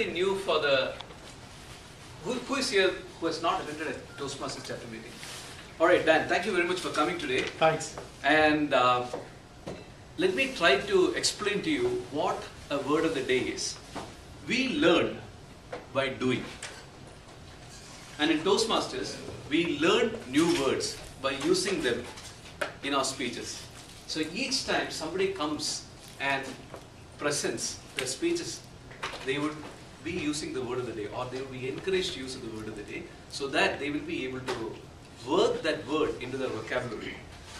somebody new for the, who is here who has not attended a Toastmasters chapter meeting? Alright, Dan, thank you very much for coming today. Thanks. And let me try to explain to you what a word of the day is. We learn by doing. And in Toastmasters, we learn new words by using them in our speeches. So each time somebody comes and presents their speeches, they would be using the word of the day, or they will be encouraged to use the word of the day, so that they will be able to work that word into their vocabulary.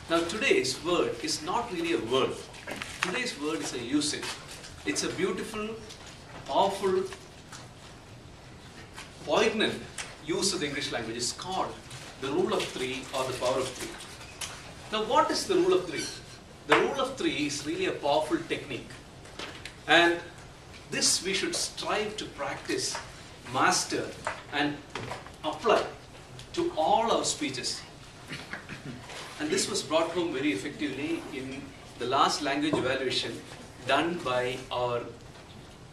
Now today's word is not really a word. Today's word is a usage. It's a beautiful, powerful, poignant use of the English language. It's called the rule of three or the power of three. Now what is the rule of three? The rule of three is really a powerful technique. And this we should strive to practice, master, and apply to all our speeches. And this was brought home very effectively in the last language evaluation done by our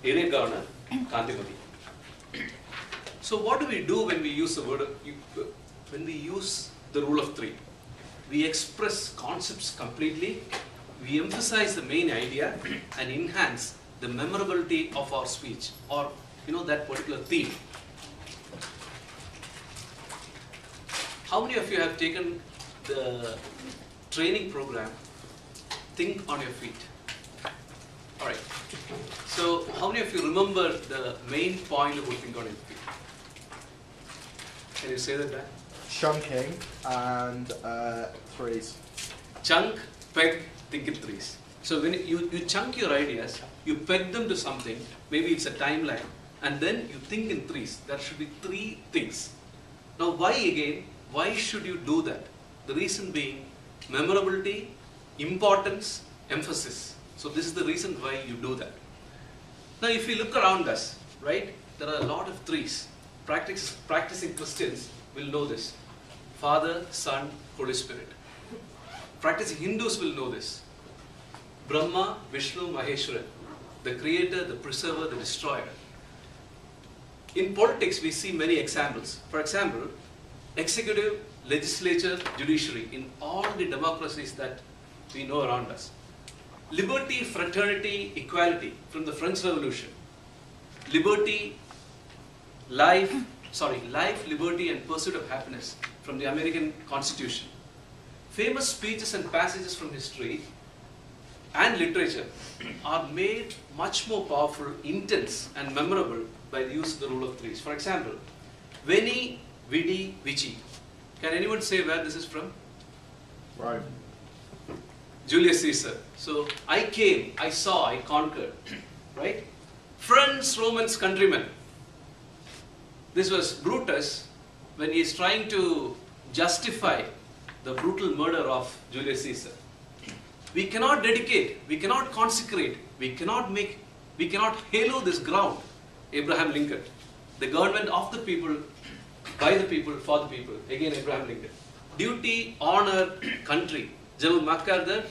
area governor, Kantimati. So what do we do when we use the word when we use the rule of three? We express concepts completely, we emphasize the main idea, and enhance the memorability of our speech, or that particular theme. How many of you have taken the training program, Think on Your Feet? Alright. So how many of you remember the main point of Think on Your Feet? Can you say that, Dan? Chunking and threes. Chunk, peg, think in threes. So when you chunk your ideas, you peg them to something, maybe it's a timeline, and then you think in threes. There should be three things. Now why again? Why should you do that? The reason being memorability, importance, emphasis. So this is the reason why you do that. Now if you look around us, right, there are a lot of threes. Practicing Christians will know this. Father, Son, Holy Spirit. Practicing Hindus will know this. Brahma, Vishnu, Maheshwaran. The creator, the preserver, the destroyer. In politics, we see many examples. For example, executive, legislature, judiciary in all the democracies that we know around us. Liberty, fraternity, equality from the French Revolution. Liberty, life, liberty and pursuit of happiness from the American Constitution. Famous speeches and passages from history and literature are made much more powerful, intense and memorable by the use of the rule of threes. For example, Veni, Vidi, Vici. Can anyone say where this is from? Right. Julius Caesar. So, I came, I saw, I conquered. Right? Friends, Romans, countrymen. This was Brutus when he is trying to justify the brutal murder of Julius Caesar. We cannot dedicate, we cannot consecrate, we cannot halo this ground, Abraham Lincoln. The government of the people, by the people, for the people. Again, Abraham Lincoln. Duty, honor, country. General MacArthur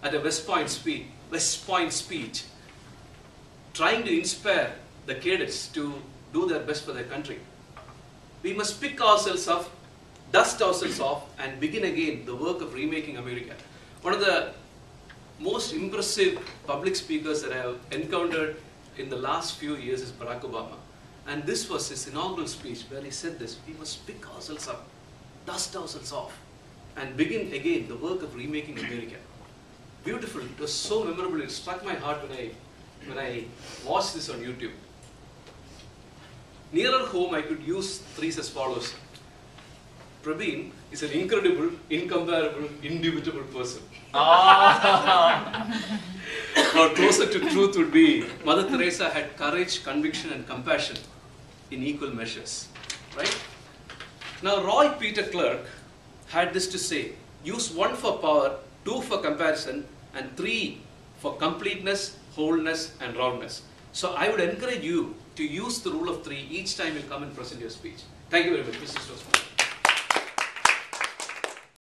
at a West Point speech, trying to inspire the cadets to do their best for their country. We must pick ourselves up, dust ourselves off, and begin again the work of remaking America. One of the most impressive public speakers that I have encountered in the last few years is Barack Obama. And this was his inaugural speech where he said this: we must pick ourselves up, dust ourselves off, and begin again the work of remaking America. Beautiful. It was so memorable. It struck my heart when I watched this on YouTube. Nearer home, I could use threes as follows. Prabin is an incredible, incomparable, indubitable person. Or closer to truth would be, Mother Teresa had courage, conviction and compassion in equal measures. Right? Now Roy Peter Clark had this to say: use 1 for power, 2 for comparison, and 3 for completeness, wholeness and roundness. So I would encourage you to use the rule of 3 each time you come and present your speech. Thank you very much, Mr. Stossman.